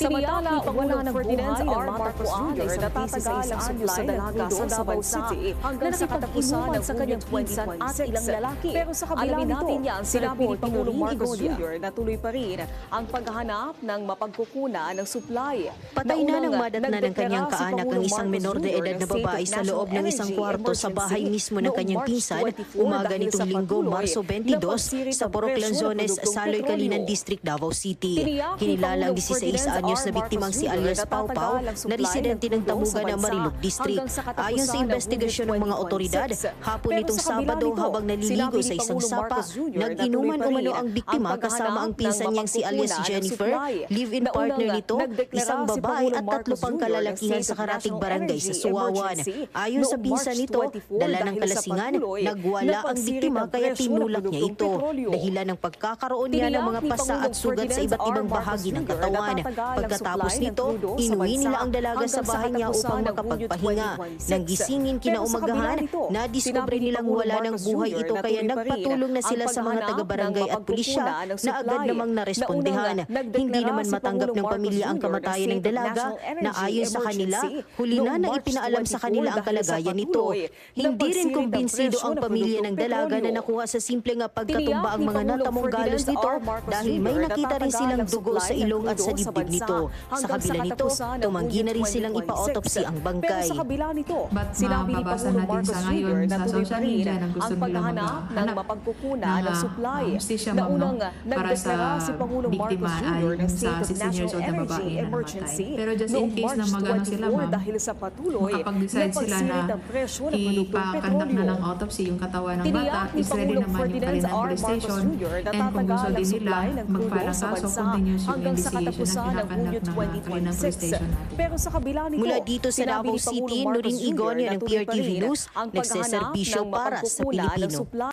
Samantala, wala ng buhay ng Marcos Jr. na tatagal ang supply sa dalaga sa Davao City hanggang sa katapusan ng sa kanyang pinsan at ilang lalaki. Pero sa kabila nito, sinabi ni Pangulong Marcos Jr. na tuloy pa rin ang paghahanap ng mapagkukunan ng supply. Patay na ng madatna ng kanyang kaanak ang isang menor de edad na babae sa loob ng isang kwarto sa bahay mismo ng kanyang pinsan umaga nitong Linggo, Marso 22 sa Purok Lanzones, Saloy, Calinan District, Davao City. Kinilala ang 16 anyos na biktimang si alias Pau Pau na residente ng Tamuga na Marilog District. Ayon sa investigasyon ng mga otoridad, hapon nitong Sabado habang naliligo sa isang sapa, nag-inuman umano ang biktima kasama ang pinsan niyang si alias Jennifer, live-in partner nito, isang babae at 3 pang kalalakihan sa Karatig Barangay sa Suwawan. Ayon sa pinsan nito, dala ng kalasingan, nagwala ang biktima kaya tinulak niya ito. Dahilan ng pagkakaroon niya ng mga pasa at sugat sa iba't ibang bahagi ng katawan. Pagkatapos nito, inuwi nila ang dalaga sa bahay niya upang makapagpahinga. Nang gisingin kinaumagahan, nadiskubre nilang wala ng buhay ito kaya nagpatulong na sila sa mga taga-barangay at pulisya na agad namang narespondehan. Hindi naman matanggap ng pamilya ang kamatayan ng dalaga na ayon sa kanila, huli na ipinaalam sa kanila ang kalagayan nito. Hindi rin kumbinsido ang pamilya ng dalaga na nakuha sa simple nga pagkatumba ang mga natamong galos nito dahil may nakita rin silang dugo sa ilong at sa dibdib nito. Sa kabila nito, tumanggi na rin silang ipa-autopsy ang bangkay. Pero sa kabila nito, But sinabi ni mababasa Pangulong natin Marcos sa Jr. ngayon na sa tuloy pa social rin media na gusto ang nilang paghahanap ng maghanap mapagkukunan ng supply hustisya, na ma'am, unang no? Para sa nagdeklara si Pangulong biktima Marcos ay Jr. ng yung sa state of 16 years national old na babae energy na emergency namatay. Pero just in noong case na March magano sila, 24 ma'am, dahil sa patuloy makapag-decide na sila na pagsirit ng presyo ng produktong ipakandak na petrolyo. ng autopsy yung katawan ng bata, Tiniyak ni is ready Pangulong naman yung Ferdinand Calinan R. Police Marcos Station, Jr. na and kung gusto tatagal ang din nila supply ng crudo magparang sa kaso, bansa continuous yung hanggang sa investigation na katapusan ng kinakandak Hunyo ng Calinan Police 2026. Station natin. Pero sa kabila nito, Mula dito sa sinabi Davao ni Pangulong City, Marcos Nuring Jr. Igonio na ng tuloy pa PRTV rin News, ang paghahanap nagseserbisyo ng para sa mapagkukunan ng Pilipino. supply